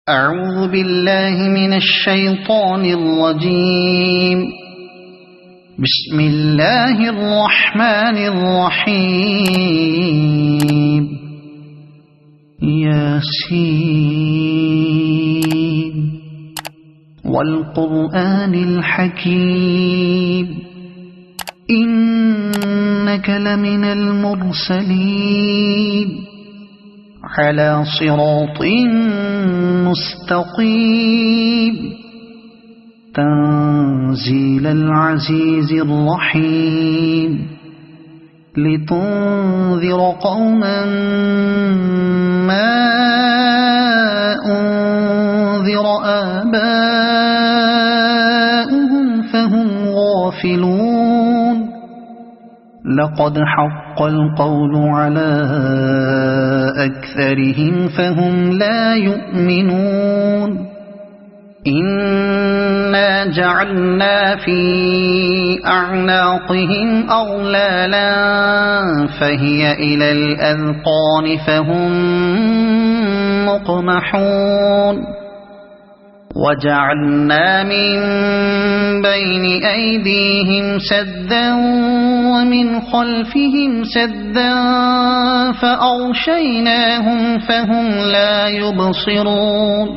أعوذ بالله من الشيطان الرجيم. بسم الله الرحمن الرحيم. ياسين والقرآن الحكيم إنك لمن المرسلين على صراط مستقيم تنزيل العزيز الرحيم لتنذر قوما ما أنذر آباؤهم فهم غافلون. لقد حق القول على أكثرهم فهم لا يؤمنون. إنا جعلنا في أعناقهم أغلالا فهي إلى الأذقان فهم مقمحون. وجعلنا من بين أيديهم سدا ومن خلفهم سدا فأغشيناهم فهم لا يبصرون.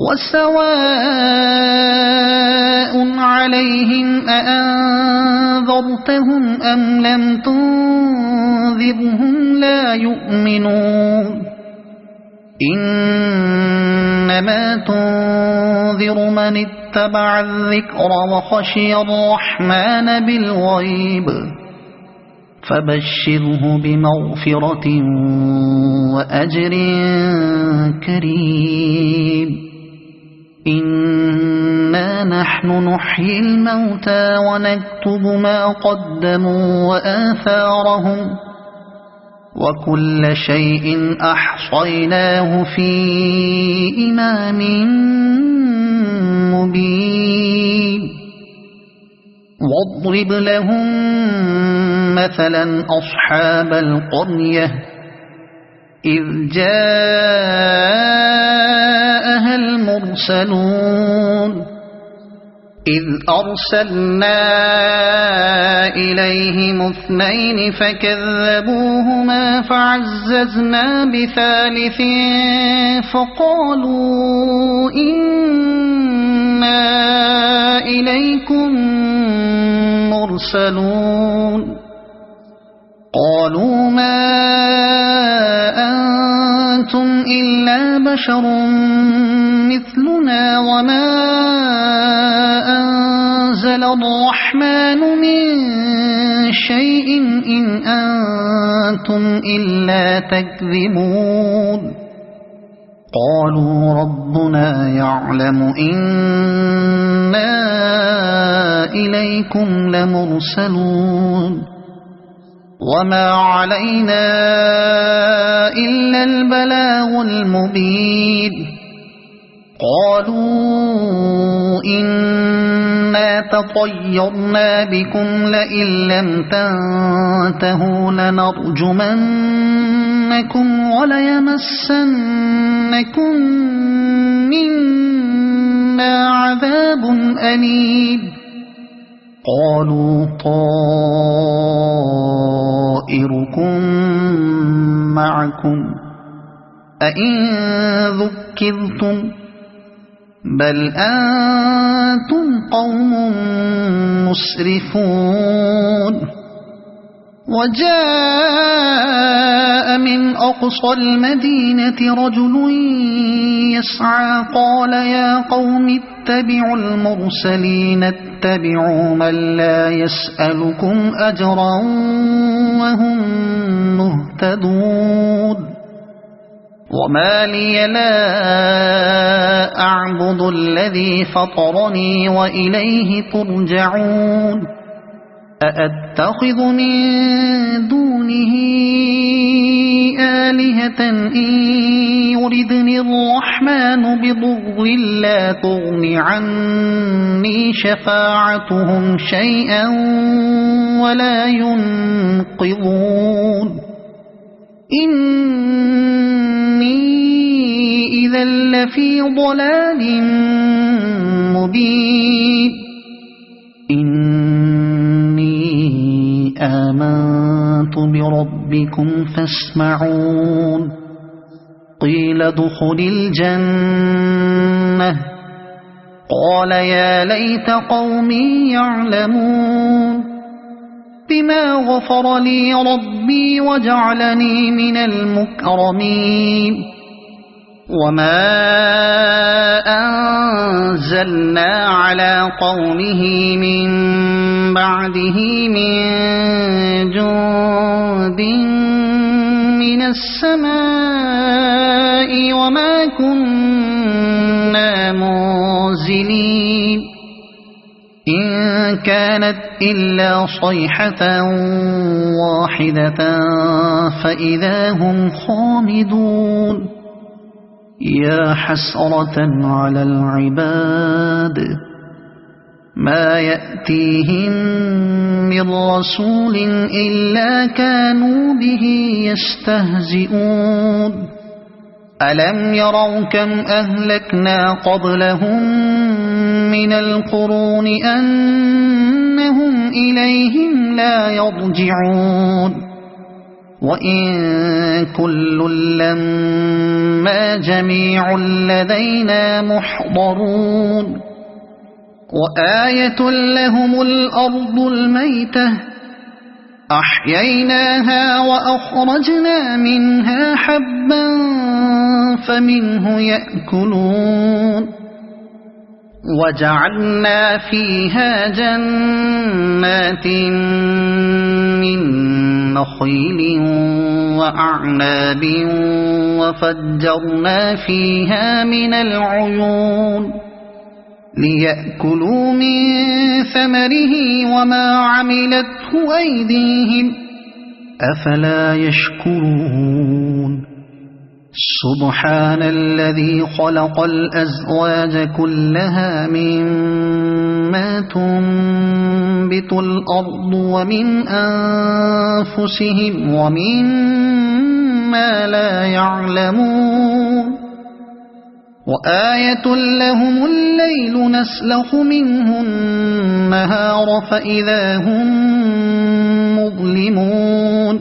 وسواء عليهم أأنذرتهم أم لم تنذرهم لا يؤمنون. إنما تنذر من اتبع الذكر وخشي الرحمن بالغيب فبشره بمغفرة وأجر كريم. إنا نحن نحيي الموتى ونكتب ما قدموا وآثارهم وكل شيء أحصيناه في إمام مبين. واضرب لهم مثلا أصحاب القرية إذ جاءها المرسلون إذ أرسلنا إليهم اثنين فكذبوهما فعززنا بثالث فقالوا إنا إليكم مرسلون. قالوا ما أنتم إلا بشر مثلنا وما أنزل الرحمن من شيء إن أنتم إلا تكذبون. قالوا ربنا يعلم إنا إليكم لمرسلون وما علينا إلا البلاغ المبين. قالوا إنا تطيرنا بكم لئن لم تنتهوا لنرجمنكم وليمسنكم منا عذاب أليم. قالوا طائركم معكم أئن ذكرتم بل أنتم قوم مسرفون. وجاء من أقصى المدينة رجل يسعى قال يا قوم اتبعوا المرسلين اتبعوا من لا يسألكم أجرا وهم مهتدون. وما لي لا أعبد الذي فطرني وإليه ترجعون. أأتخذ من دونه آلهة إن يردني الرحمن بضر لا تغن عني شفاعتهم شيئا ولا ينقذون. إني إذا لفي ضلال مبين إني آمنت بربكم فاسمعون قيل ادخل الجنة قال يا ليت قومي يعلمون بما غفر لي ربي وجعلني من المكرمين وما أنزلنا على قومه من بعده من جند من السماء وما كنا منزلين إن كانت إلا صيحة واحدة فإذا هم خامدون يا حسرة على العباد ما يأتيهم من رسول إلا كانوا به يستهزئون ألم يروا كم أهلكنا قبلهم من القرون أنهم إليهم لا يرجعون وإن كل لما جميع لدينا محضرون وآية لهم الأرض الميتة أحييناها وأخرجنا منها حبا فمنه يأكلون وجعلنا فيها جنات من نخيل وأعناب وفجرنا فيها من العيون ليأكلوا من ثمره وما عملته أيديهم أفلا يشكرون سبحان الذي خلق الأزواج كلها مما تنبت الأرض ومن أنفسهم ومما لا يعلمون وآية لهم الليل نسلخ منه النهار فإذا هم مظلمون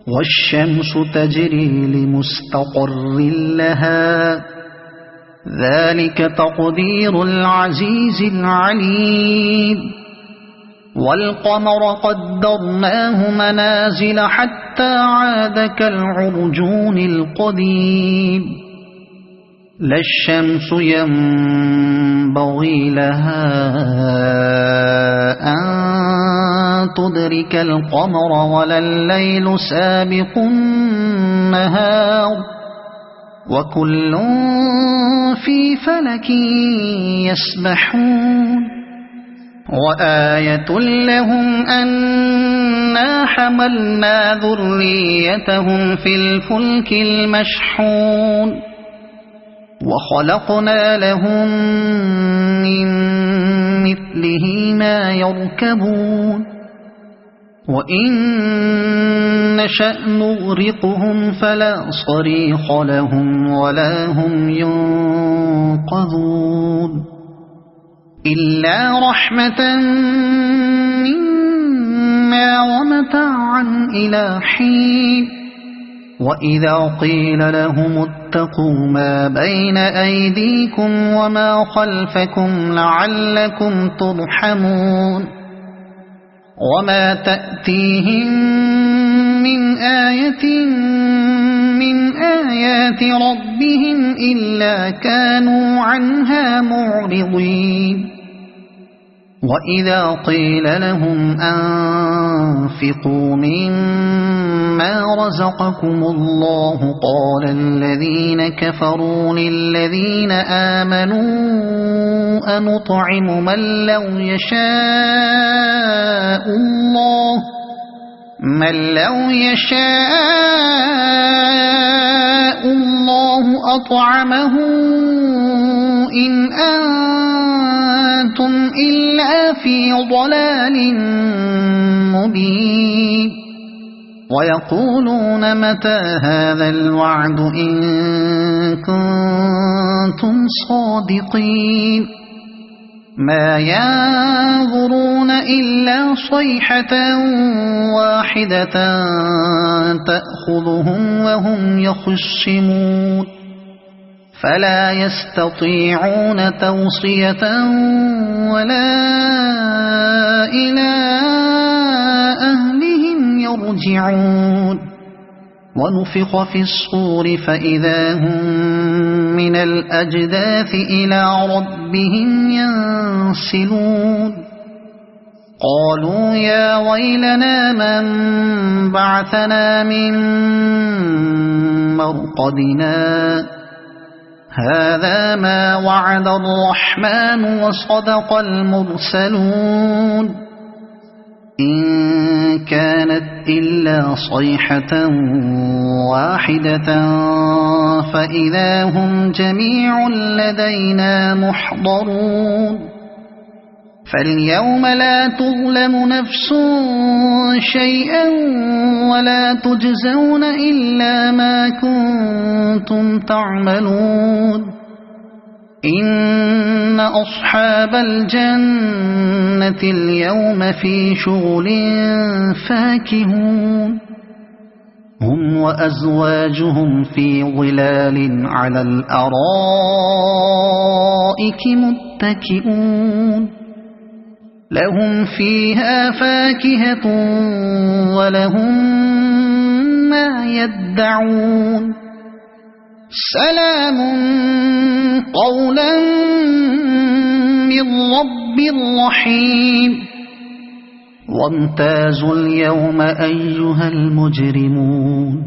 والشمس تجري لمستقر لها ذلك تقدير العزيز العليم والقمر قدرناه منازل حتى عاد كالعرجون القديم لا الشمس ينبغي لها أن تدرك القمر ولا الليل سابق النهار وكل في فلك يسبحون وآية لهم أنا حملنا ذريتهم في الفلك المشحون وخلقنا لهم من مثله ما يركبون وإن نشأ نغرقهم فلا صريخ لهم ولا هم ينقذون إلا رحمة منا ومتاعا إلى حين وإذا قيل لهم اتقوا ما بين أيديكم وما خلفكم لعلكم ترحمون وما تأتيهم من آية من آيات ربهم إلا كانوا عنها معرضين وإذا قيل لهم أنفقوا مما رزقكم الله قال الذين كفروا للذين آمنوا أنطعم من لو يشاء الله أطعمه إن أنتم إلا في ضلال مبين ويقولون متى هذا الوعد إن كنتم صادقين ما ينظرون إلا صيحة واحدة تأخذهم وهم يخصمون فلا يستطيعون توصية ولا إلى أهلهم يرجعون ونفخ في الصور فإذا هم من الأجداث إلى ربهم ينسلون قالوا يا ويلنا من بعثنا من مرقدنا هذا ما وعد الرحمن وصدق المرسلون إن كانت إلا صيحة واحدة فإذا هم جميع لدينا محضرون فاليوم لا تظلم نفس شيئا ولا تجزون إلا ما كنتم تعملون إن أصحاب الجنة اليوم في شغل فاكهون هم وأزواجهم في ظلال على الأرائك متكئون لهم فيها فاكهة ولهم ما يدعون سلام قولا من رب رحيم وامتازوا اليوم أيها المجرمون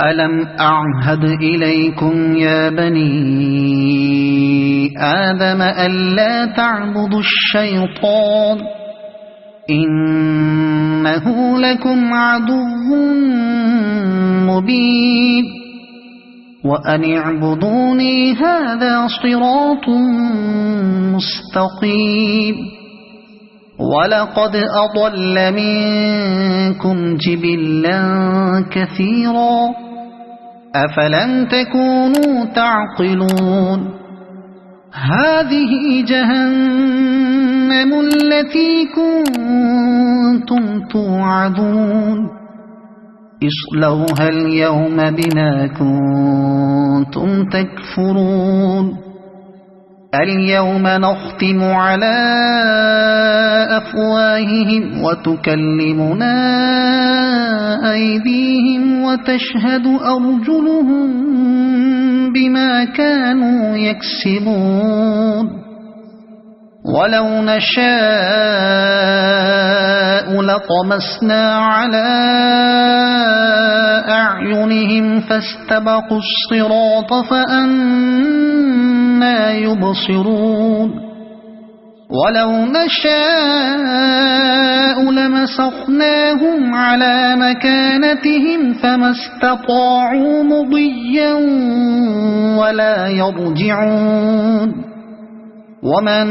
ألم أعهد إليكم يا بني آدم ألا تعبدوا الشيطان إنه لكم عدو مبين وأن اعبدوني هذا صراط مستقيم ولقد أضل منكم جبلا كثيرا أفلم تكونوا تعقلون هذه جهنم التي كنتم توعدون اصلوها اليوم بما كنتم تكفرون اليوم نختم على أفواههم وتكلمنا أيديهم وتشهد أرجلهم بما كانوا يكسبون ولو نشاء لطمسنا على أعينهم فاستبقوا الصراط فأنى يبصرون ولو نشاء لمسخناهم على مكانتهم فما استطاعوا مضيا ولا يرجعون ومن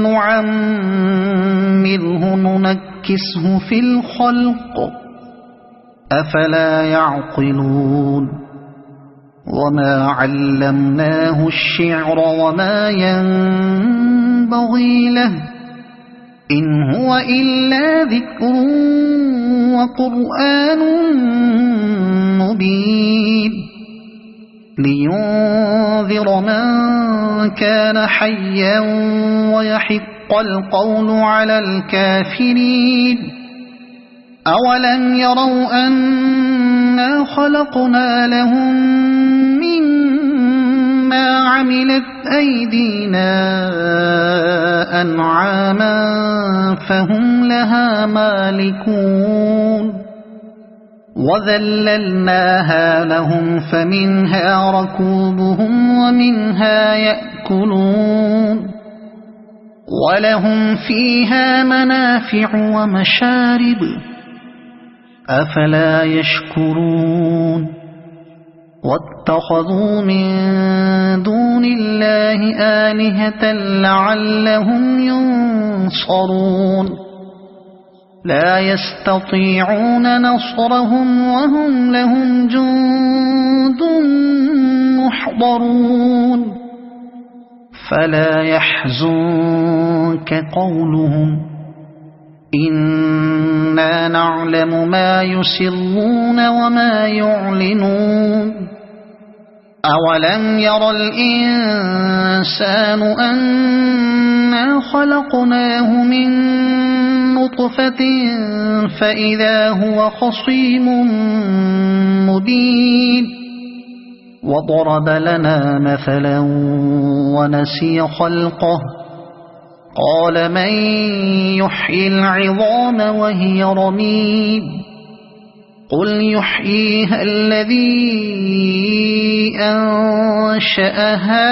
نعمره ننكسه في الخلق أفلا يعقلون وما علمناه الشعر وما ينبغي له إن هو إلا ذكر وقرآن مبين لينذر من كان حيا ويحق القول على الكافرين أولم يروا أنا خلقنا لهم مما عملت أيدينا أنعاما فهم لها مالكون وذللناها لهم فمنها ركوبهم ومنها يأكلون ولهم فيها منافع ومشارب أفلا يشكرون واتخذوا من دون الله آلهة لعلهم ينصرون لا يستطيعون نصرهم وهم لهم جند محضرون فلا يحزنك قولهم إنا نعلم ما يسرون وما يعلنون أولم ير الإنسان أنا خلقناه من نطفة فإذا هو خصيم مبين وضرب لنا مثلا ونسي خلقه قال من يحيي العظام وهي رميم قل يحييها الذي أنشأها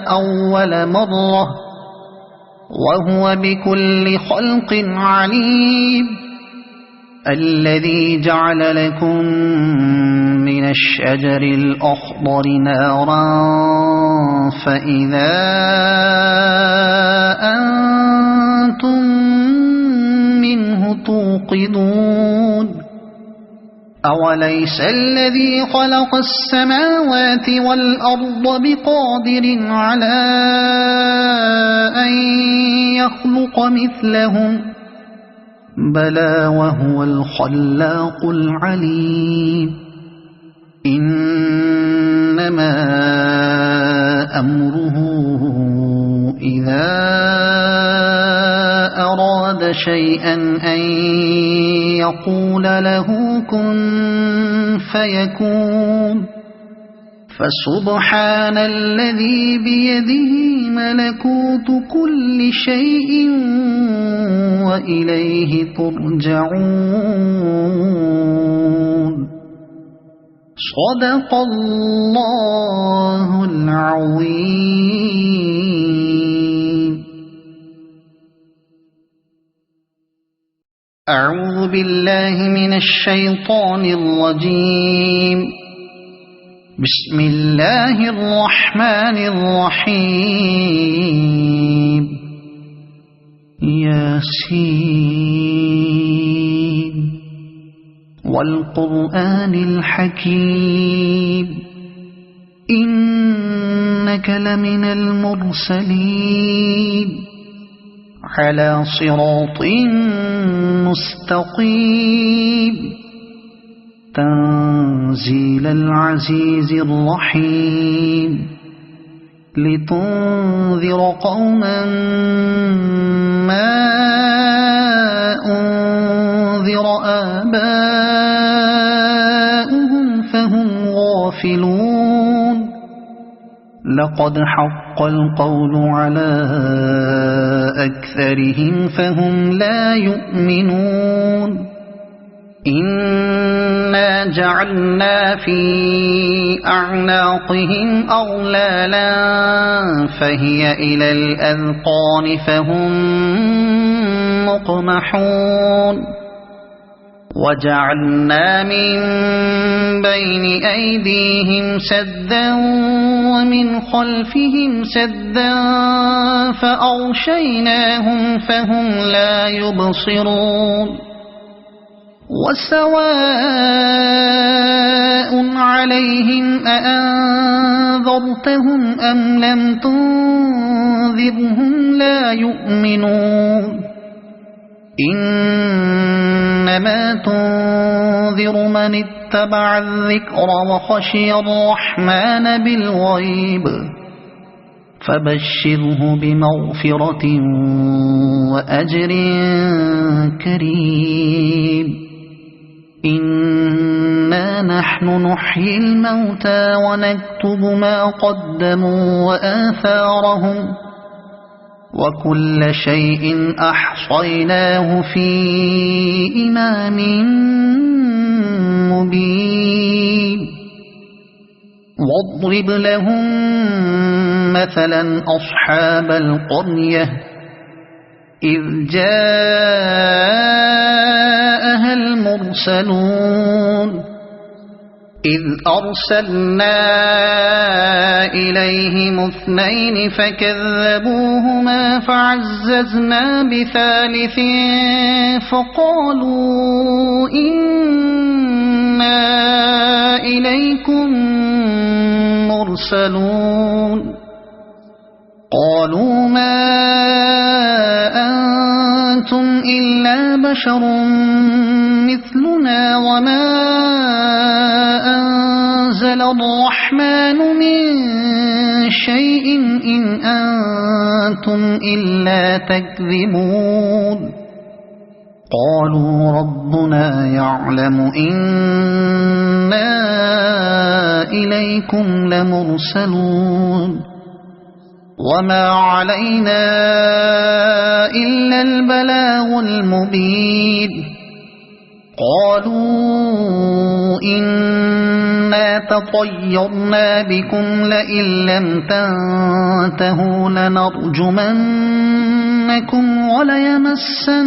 أول مرة وهو بكل خلق عليم الذي جعل لكم من الشجر الأخضر نارا فإذا أنتم منه توقدون أوليس الذي خلق السماوات والأرض بقادر على أن يخلق مثلهم بلى وهو الخلاق العليم إنما أمره إذا أراد شيئا أن يقول له كن فيكون فسبحان الذي بيده ملكوت كل شيء وإليه ترجعون صدق الله العظيم. أعوذ بالله من الشيطان الرجيم. بسم الله الرحمن الرحيم. ياسين والقرآن الحكيم إنك لمن المرسلين على صراط مستقيم تنزيل العزيز الرحيم لتنذر قوما ما أنذر آباؤهم فهم غافلون لقد حق القول على أكثرهم فهم لا يؤمنون إنا جعلنا في أعناقهم أغلالا فهي إلى الأذقان فهم مقمحون وجعلنا من بين أيديهم سدا ومن خلفهم سدا فأغشيناهم فهم لا يبصرون وسواء عليهم أأنذرتهم أم لم تنذرهم لا يؤمنون إنما تنذر من اتبع الذكر وخشي الرحمن بالغيب فبشره بمغفرة وأجر كريم إنا نحن نحيي الموتى ونكتب ما قدموا وآثارهم وكل شيء أحصيناه في إمام مبين واضرب لهم مثلا أصحاب القرية إذ جاءها المرسلون إذ أرسلنا إليهم 2 فكذبوهما فعززنا بثالث فقالوا إنا إليكم مرسلون قالوا ما أنتم إلا بشر مثلنا وما أنزل الرحمن من شيء إن أنتم إلا تكذبون قالوا ربنا يعلم إنا إليكم لمرسلون وما علينا إلا البلاغ المبين قالوا إنا تطيرنا بكم لئن لم تنتهوا لنرجمنكم وليمسنكم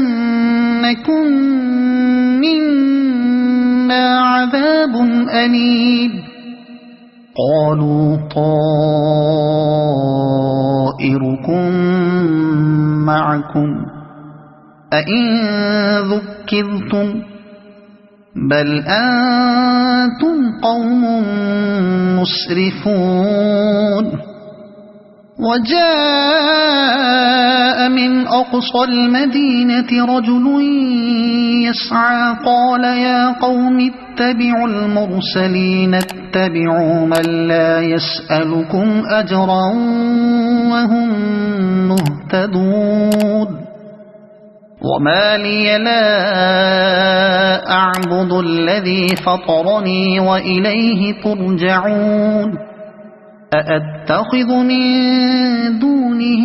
منا عذاب أليم قالوا طائركم معكم أئن ذكرتم بل أنتم قوم مسرفون وجاء من أقصى المدينة رجل يسعى قال يا قوم اتبعوا المرسلين اتبعوا من لا يسألكم أجرا وهم مهتدون وما لي لا أعبد الذي فطرني وإليه ترجعون أأتخذ من دونه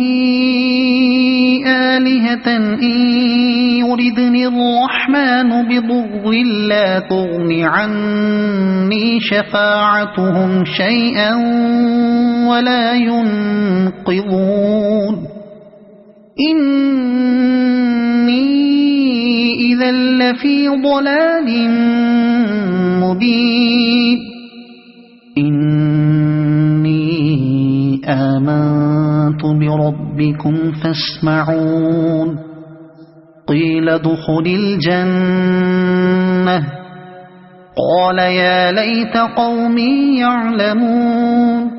آلهة إن يردني الرحمن بضر لا تغن عني شفاعتهم شيئا ولا ينقذون إني إذا لفي ضلال مبين إني آمنت بربكم فاسمعون قيل ادخل الجنة قال يا ليت قومي يعلمون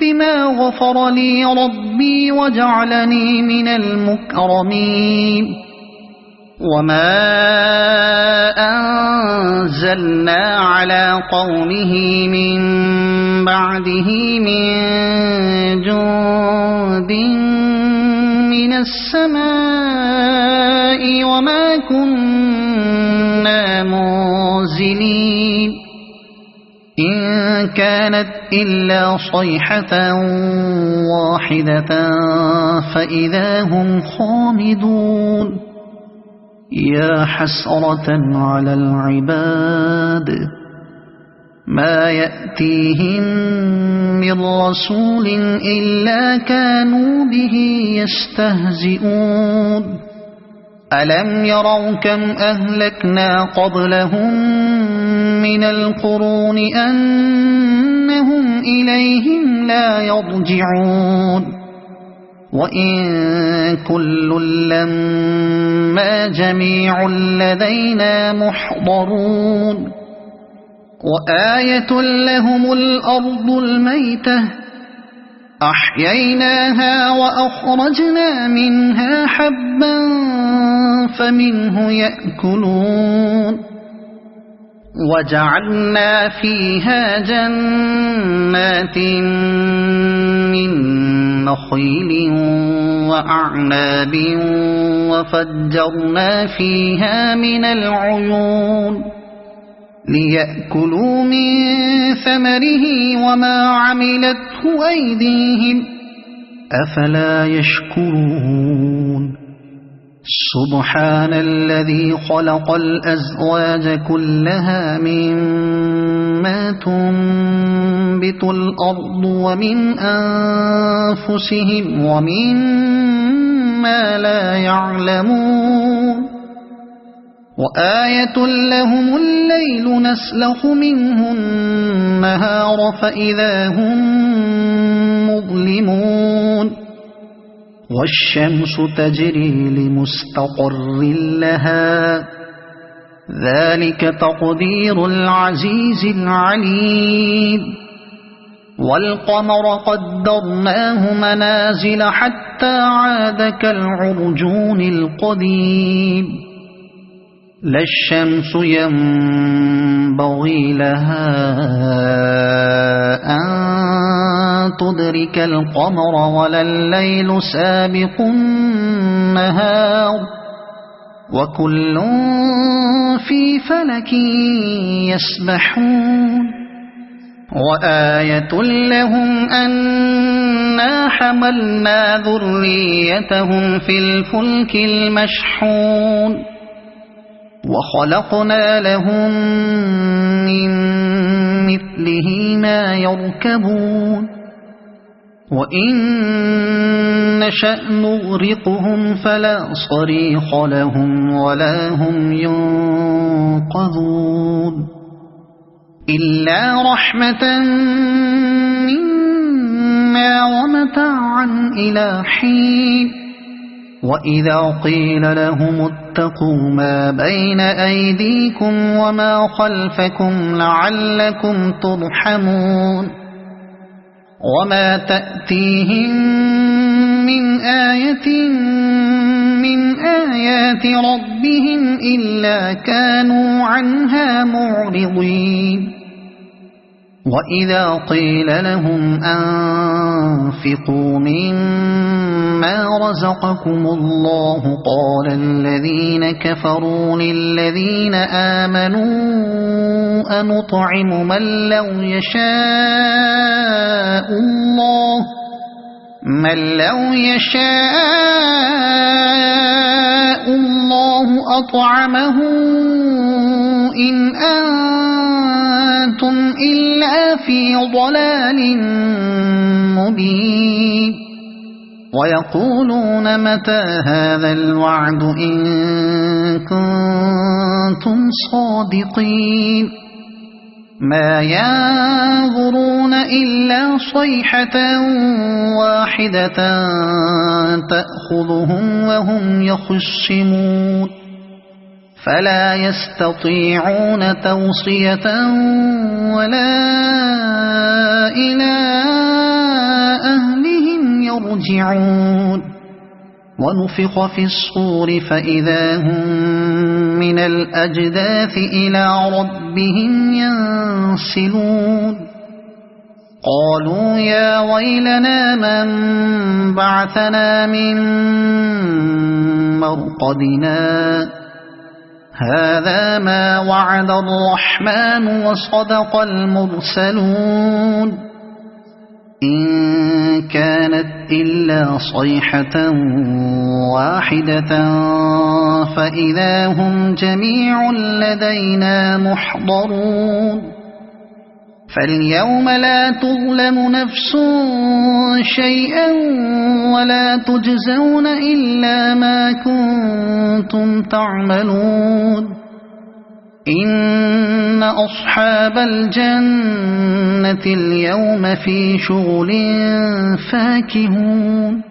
بما غفر لي ربي وجعلني من المكرمين وما أنزلنا على قومه من بعده من جند من السماء وما كنا منزلين إن كانت إلا صيحة واحدة فإذا هم خامدون يا حسرة على العباد ما يأتيهم من رسول إلا كانوا به يستهزئون ألم يروا كم أهلكنا قبلهم من القرون أنهم إليهم لا يرجعون وإن كل لما جميع لدينا محضرون وآية لهم الأرض الميتة أحييناها وأخرجنا منها حبا فمنه يأكلون وجعلنا فيها جنات من نخيل وأعناب وفجرنا فيها من العيون ليأكلوا من ثمره وما عملته أيديهم أفلا يشكرون سبحان الذي خلق الأزواج كلها مما تنبت الأرض ومن أنفسهم ومما لا يعلمون وآية لهم الليل نسلخ منه النهار فإذا هم مظلمون والشمس تجري لمستقر لها ذلك تقدير العزيز العليم والقمر قدرناه منازل حتى عاد كالعرجون القديم لا الشمس ينبغي لها أن تدرك القمر ولا الليل سابق النهار وكل في فلك يسبحون وآية لهم أنا حملنا ذريتهم في الفلك المشحون وخلقنا لهم من مثله ما يركبون وإن نشأ نغرقهم فلا صريخ لهم ولا هم ينقذون إلا رحمة منا ومتاعا إلى حين وإذا قيل لهم اتقوا ما بين أيديكم وما خلفكم لعلكم ترحمون وما تأتيهم من آية من آيات ربهم إلا كانوا عنها معرضين وإذا قيل لهم أنفقوا مما رزقكم الله قال الذين كفروا للذين آمنوا أنطعم من لو يشاء الله أطعمه إن أنتم إلا في ضلال مبين ويقولون متى هذا الوعد إن كنتم صادقين ما ينظرون إلا صيحة واحدة تأخذهم وهم يخصمون فلا يستطيعون توصية ولا إلى أهلهم يرجعون ونفخ في الصور فإذا هم من الأجداث إلى ربهم ينسلون قالوا يا ويلنا من بعثنا من مرقدنا هذا ما وعد الرحمن وصدق المرسلون إن كانت إلا صيحة واحدة فإذا هم جميع لدينا محضرون فاليوم لا تظلم نفس شيئا ولا تجزون إلا ما كنتم تعملون إن أصحاب الجنة اليوم في شغل فاكهون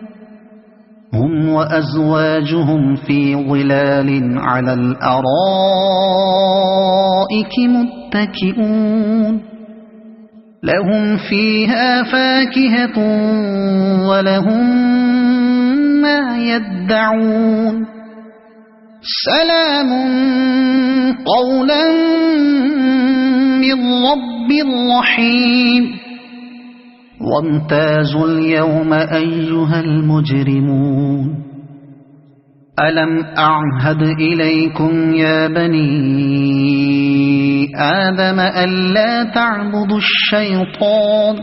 هم وأزواجهم في ظلال على الأرائك متكئون لهم فيها فاكهة ولهم ما يدعون سلام قولا من رب رحيم وامتازوا اليوم أيها المجرمون ألم أعهد إليكم يا بني آدم ألا تعبدوا الشيطان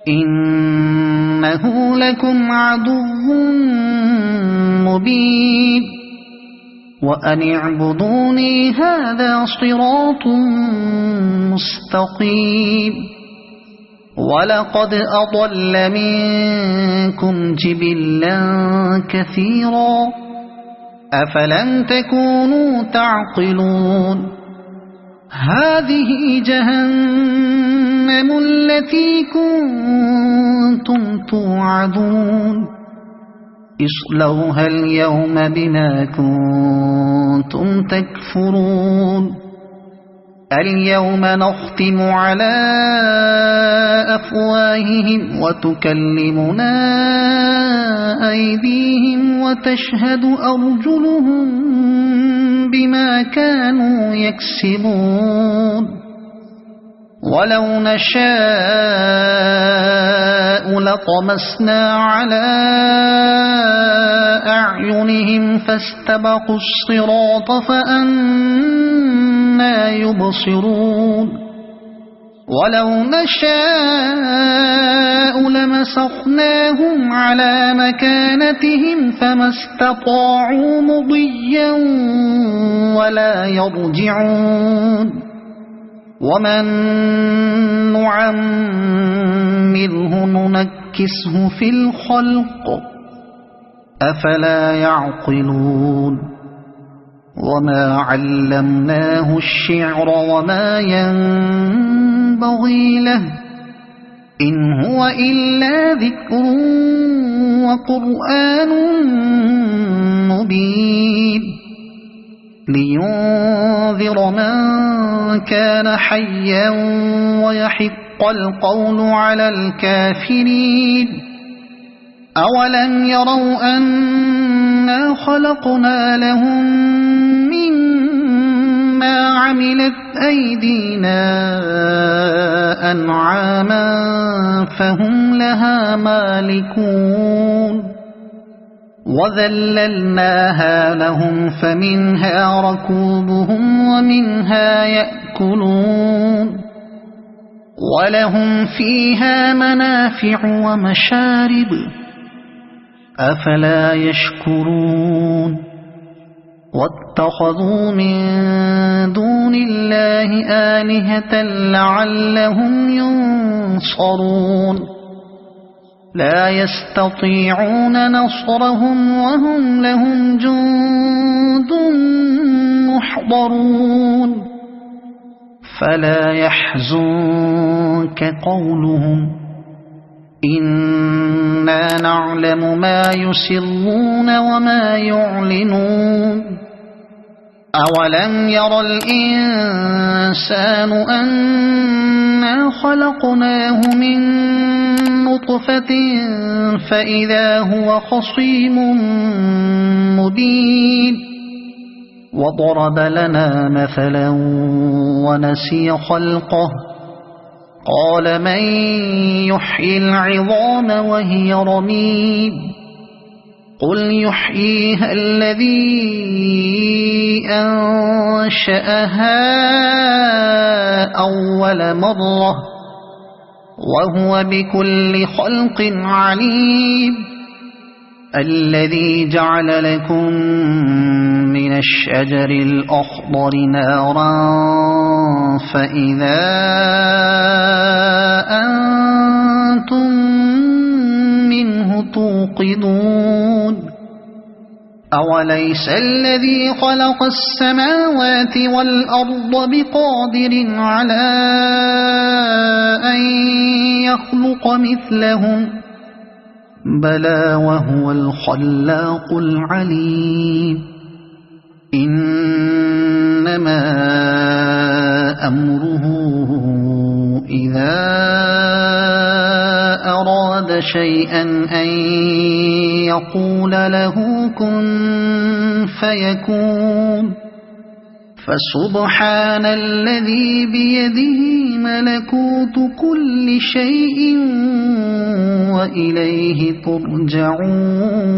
إنه لكم عدو مبين وأن اعبدوني هذا صراط مستقيم ولقد أضل منكم جبلا كثيرا أفلم تكونوا تعقلون هذه جهنم التي كنتم توعدون اصلوها اليوم بما كنتم تكفرون اليوم نختم على أفواههم وتكلمنا أيديهم وتشهد أرجلهم بما كانوا يكسبون ولو نشاء لطمسنا على أعينهم فاستبقوا الصراط فأنى يبصرون ولو نشاء لمسخناهم على مكانتهم فما استطاعوا مضيا ولا يرجعون ومن نعمره ننكسه في الخلق أفلا يعقلون وما علمناه الشعر وما ينبغي له إن هو إلا ذكر وقرآن مبين لينذر من كان حيا ويحق القول على الكافرين أولم يروا أنا خلقنا لهم مما عملت أيدينا أنعاما فهم لها مالكون وذللناها لهم فمنها ركوبهم ومنها يأكلون ولهم فيها منافع ومشارب أفلا يشكرون واتخذوا من دون الله آلهة لعلهم ينصرون لا يستطيعون نصرهم وهم لهم جند محضرون فلا يحزنك قولهم إنا نعلم ما يسرون وما يعلنون أولم ير الإنسان أنا خلقناه من نطفة فإذا هو خصيم مبين وضرب لنا مثلا ونسي خلقه قال من يحيي العظام وهي رميم قل يحييها الذي أنشأها أول مرة وهو بكل خلق عليم الذي جعل لكم من الشجر الأخضر نارا فإذا أنتم منه توقدون أوليس الذي خلق السماوات والأرض بقادر على أن يخلق مثلهم بلى وهو الخلاق العليم إنما أمره إذا أراد شيئا أن يقول له كن فيكون فسبحان الذي بيده ملكوت كل شيء وإليه ترجعون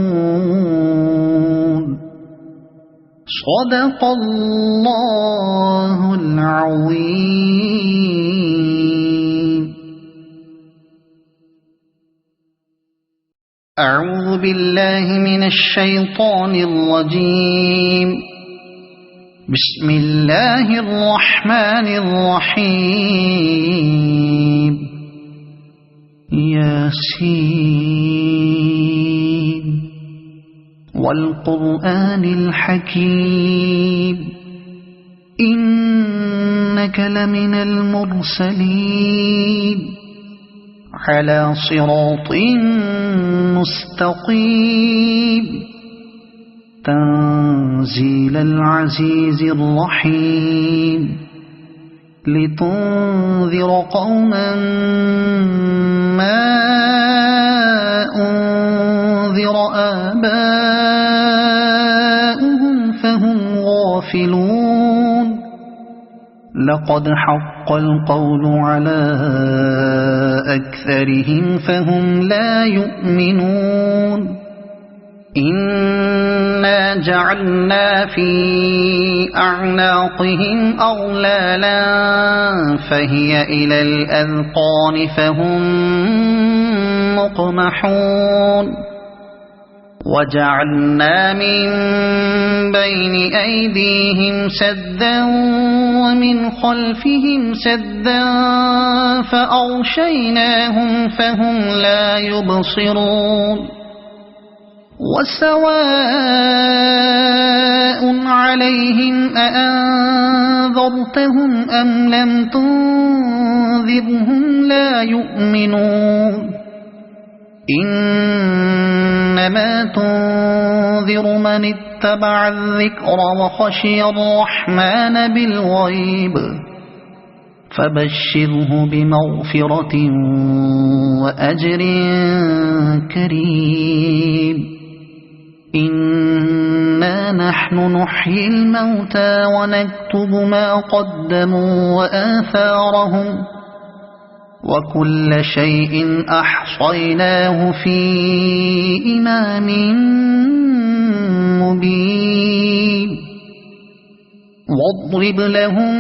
صدق الله العظيم. أعوذ بالله من الشيطان الرجيم. بسم الله الرحمن الرحيم. ياسين والقرآن الحكيم إنك لمن المرسلين على صراط مستقيم تنزيل العزيز الرحيم لتنذر قوما ما أنذر آباؤهم فهم غافلون لقد حق القول على أكثرهم فهم لا يؤمنون إنا جعلنا في أعناقهم أغلالا فهي إلى الأذقان فهم مقمحون وجعلنا من بين أيديهم سدا ومن خلفهم سدا فأغشيناهم فهم لا يبصرون وسواء عليهم أأنذرتهم أم لم تنذرهم لا يؤمنون إنما تنذر من اتبع الذكر وخشي الرحمن بالغيب فبشره بمغفرة وأجر كريم إنا نحن نحيي الموتى ونكتب ما قدموا وآثارهم وكل شيء أحصيناه في إمام مبين واضرب لهم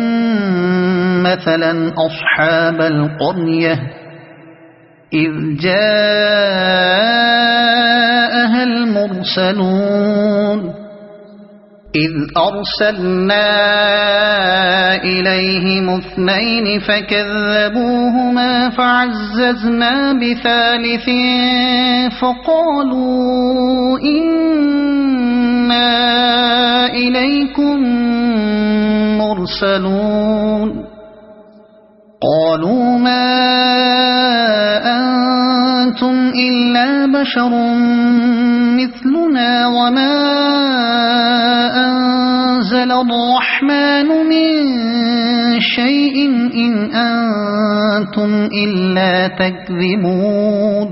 مثلا أصحاب القرية إذ جاءها المرسلون إذ أرسلنا إليهم اثنين فكذبوهما فعززنا بثالث فقالوا إنا إليكم مرسلون قالوا ما أنتم إلا بشر مثلنا وما أنزل الرحمن من شيء إن أنتم إلا تكذبون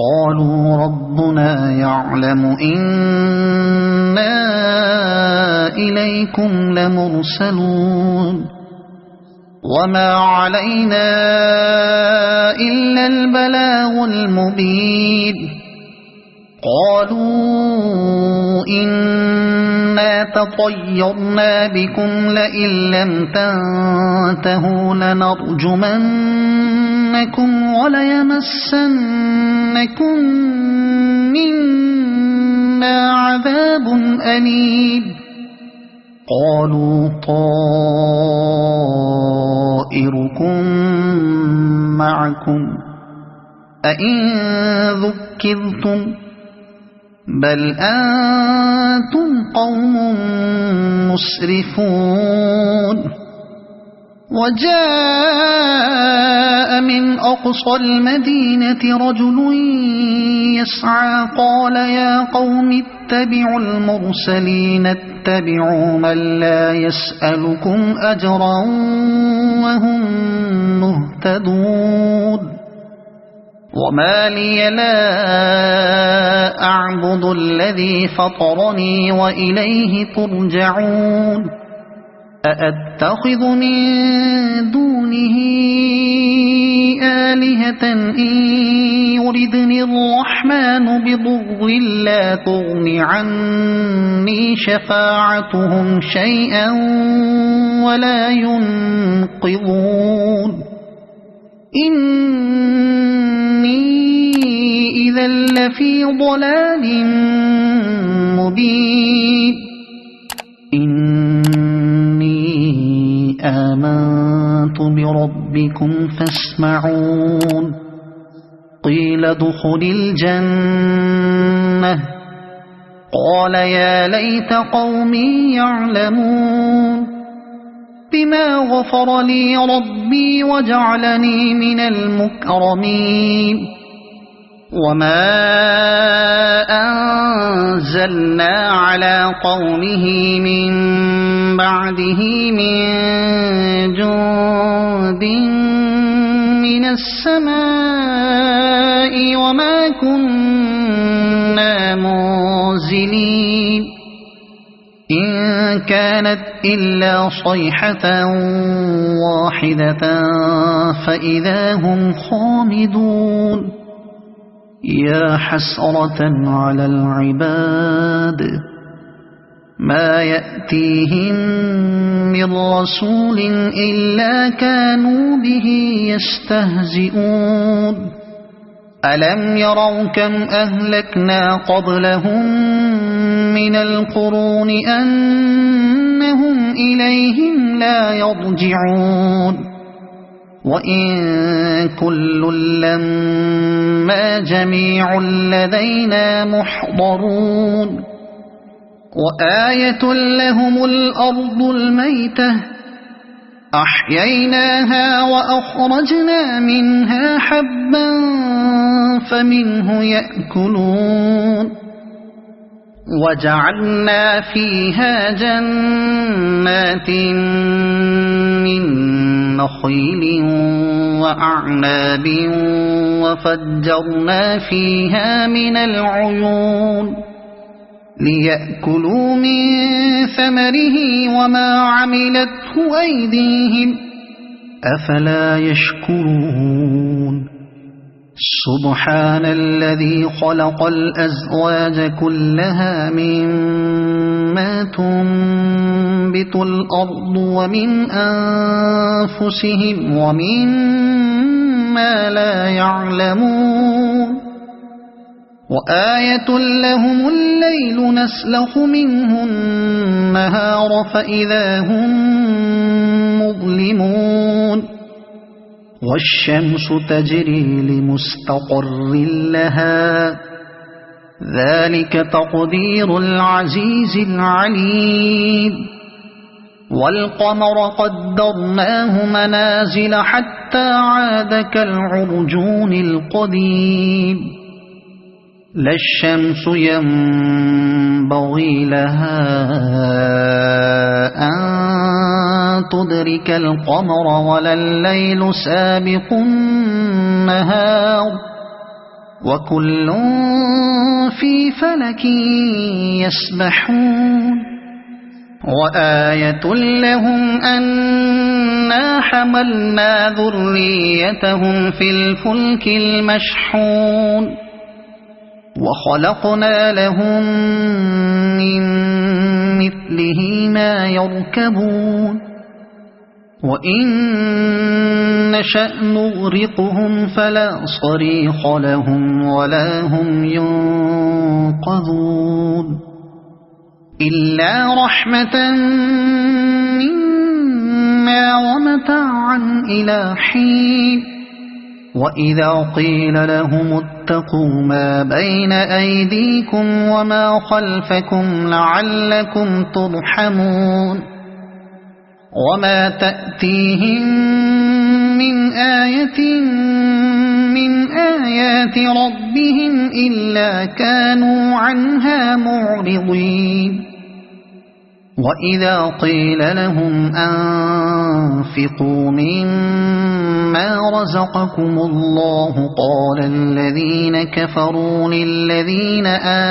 قالوا ربنا يعلم إنا إليكم لمرسلون وما علينا إلا البلاغ المبين قالوا إنا تطيرنا بكم لئن لم تنتهوا لنرجمنكم وليمسنكم منا عذاب أليم قالوا طائركم معكم أئن ذكرتم بل أنتم قوم مسرفون وجاء من أقصى المدينة رجل يسعى قال يا قوم اتبعوا المرسلين اتبعوا من لا يسألكم أجرا وهم مهتدون وما لي لا أعبد الذي فطرني وإليه ترجعون أأتخذ من دونه آلهة إن يردني الرحمن بضر لا تغن عني شفاعتهم شيئا ولا ينقذون إني إذا لفي ضلال مبين إني آمنت بربكم فاسمعون قيل ادخل الجنة قال يا ليت قومي يعلمون بما غفر لي ربي وجعلني من المكرمين وما أنزلنا على قومه من بعده من جند من السماء وما كنا منزلين إن كانت إلا صيحة واحدة فإذا هم خامدون يا حسرة على العباد ما يأتيهم من رسول إلا كانوا به يستهزئون ألم يروا كم أهلكنا قبلهم من القرون أنهم إليهم لا يرجعون وإن كل لما جميع لدينا محضرون وآية لهم الأرض الميتة أحييناها وأخرجنا منها حبا فمنه يأكلون وجعلنا فيها جنات من نخيل وأعناب وفجرنا فيها من العيون ليأكلوا من ثمره وما عملته أيديهم أفلا يشكرون سبحان الذي خلق الأزواج كلها مما تنبت الأرض ومن أنفسهم ومما لا يعلمون وآية لهم الليل نسلخ منه النهار فإذا هم مظلمون والشمس تجري لمستقر لها ذلك تقدير العزيز العليم والقمر قدرناه منازل حتى عاد كالعرجون القديم لا الشمس ينبغي لها أن تدرك القمر ولا الليل سابق النهار وكل في فلك يسبحون وآية لهم أنا حملنا ذريتهم في الفلك المشحون وخلقنا لهم من مثله ما يركبون وإن نشأ نغرقهم فلا صريخ لهم ولا هم ينقذون إلا رحمة منا ومتاعا إلى حين وإذا قيل لهم اتقوا ما بين أيديكم وما خلفكم لعلكم ترحمون وما تأتيهم من آية من آيات ربهم إلا كانوا عنها معرضين وإذا قيل لهم أنفقوا مما رزقكم الله قال الذين كفروا للذين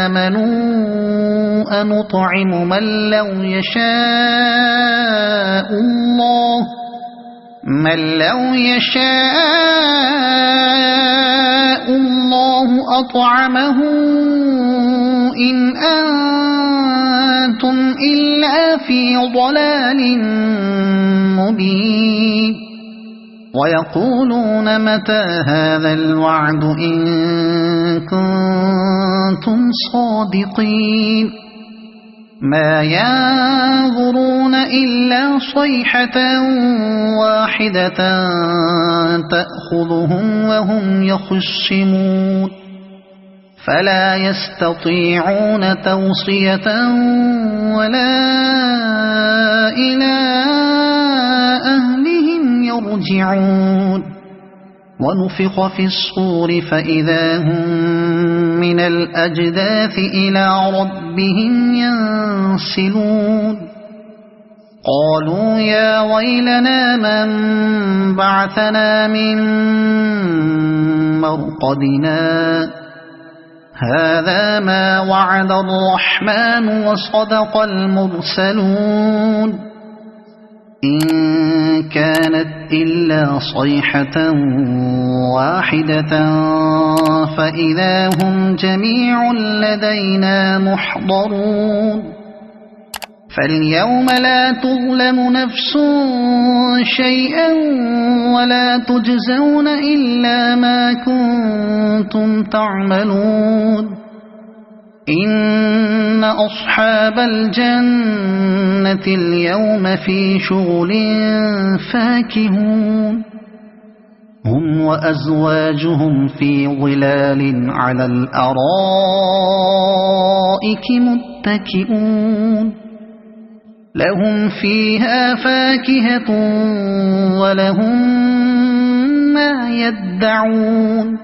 آمنوا أنطعم من لو يشاء الله أطعمه إن أنتم إلا في ضلال مبين ويقولون متى هذا الوعد إن كنتم صادقين ما ينظرون إلا صيحة واحدة تأخذهم وهم يخصمون فلا يستطيعون توصية ولا إلى أهلهم يرجعون ونفخ في الصور فإذا هم من الأجداث إلى ربهم ينسلون قالوا يا ويلنا من بعثنا من مرقدنا هذا ما وعد الرحمن وصدق المرسلون إن كانت إلا صيحة واحدة فإذا هم جميع لدينا محضرون فاليوم لا تظلم نفس شيئا ولا تجزون إلا ما كنتم تعملون إن أصحاب الجنة اليوم في شغل فاكهون هم وأزواجهم في ظلال على الأرائك متكئون لهم فيها فاكهة ولهم ما يدعون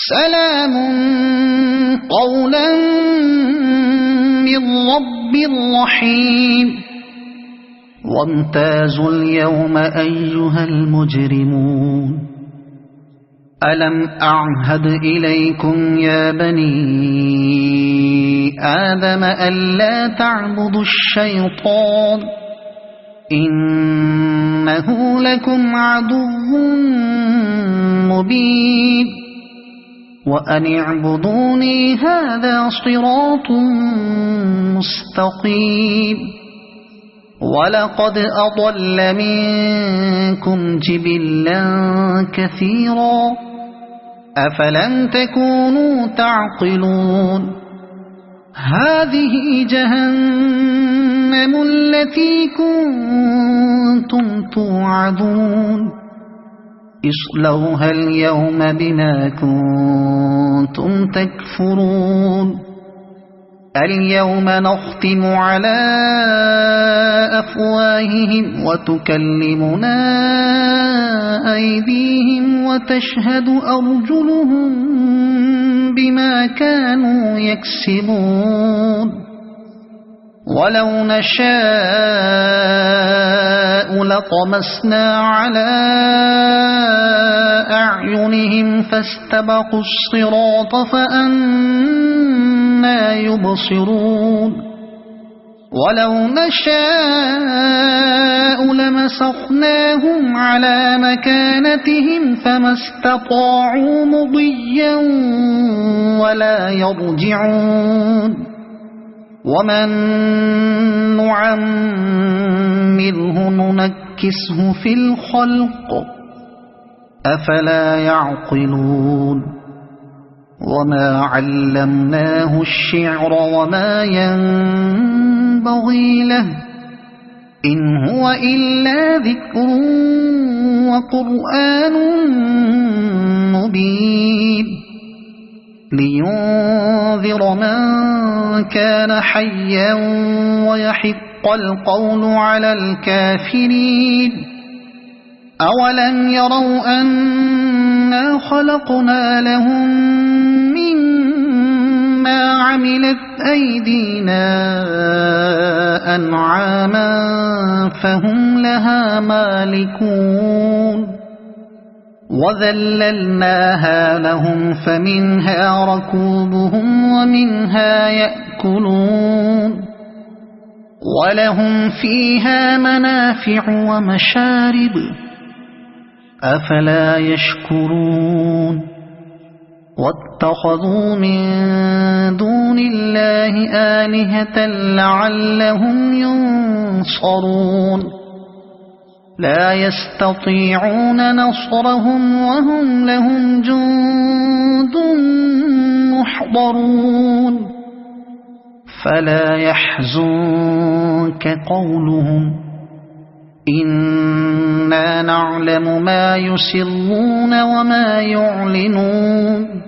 سلام قولا من رب رحيم وامتازوا اليوم أيها المجرمون ألم أعهد إليكم يا بني آدم ألا تعبدوا الشيطان إنه لكم عدو مبين وأن اعبدوني هذا صراط مستقيم ولقد أضل منكم جبلا كثيرا أفلم تكونوا تعقلون هذه جهنم التي كنتم توعدون اصلوها اليوم بما كنتم تكفرون اليوم نختم على أفواههم وتكلمنا أيديهم وتشهد أرجلهم بما كانوا يكسبون ولو نشاء لطمسنا على أعينهم فاستبقوا الصراط فأنى يبصرون ولو نشاء لمسخناهم على مكانتهم فما استطاعوا مضيا ولا يرجعون ومن نعمره ننكسه في الخلق أفلا يعقلون وما علمناه الشعر وما ينبغي له إن هو إلا ذكر وقرآن مبين لينذر من كان حيا ويحق القول على الكافرين أولم يروا أنا خلقنا لهم مما عملت أيدينا أنعاما فهم لها مالكون وذللناها لهم فمنها ركوبهم ومنها يأكلون ولهم فيها منافع ومشارب أفلا يشكرون واتخذوا من دون الله آلهة لعلهم ينصرون لا يستطيعون نصرهم وهم لهم جند محضرون فلا يحزنك قولهم إنا نعلم ما يسرون وما يعلنون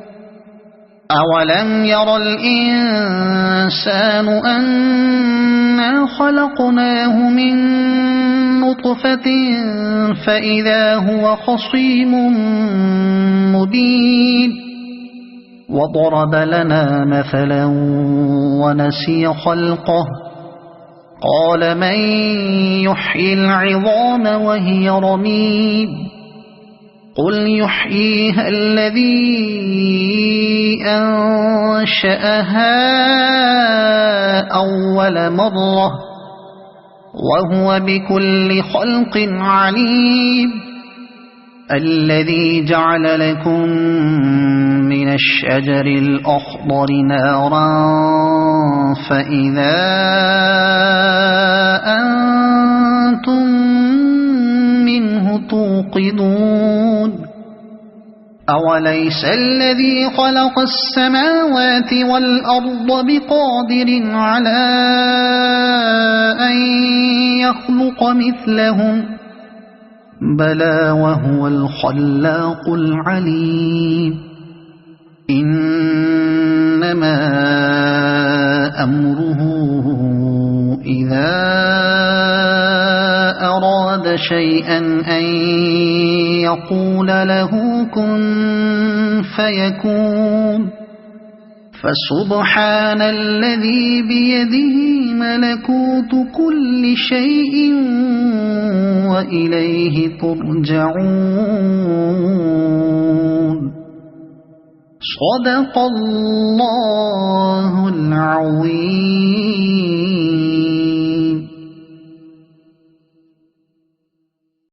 أولم ير الإنسان أنا خلقناه من نطفة فإذا هو خصيم مبين وضرب لنا مثلا ونسي خلقه قال من يحيي العظام وهي رميم قل يحييها الذي أنشأها أول مرة وهو بكل خلق عليم الذي جعل لكم من الشجر الأخضر نارا فإذا أنتم منه توقدون أوليس الذي خلق السماوات والأرض بقادر على أن يخلق مثلهم بلى وهو الخلاق العليم إنما أمره إذا أراد شيئا أن يقول له كن فيكون فسبحان الذي بيده ملكوت كل شيء وإليه ترجعون صدق الله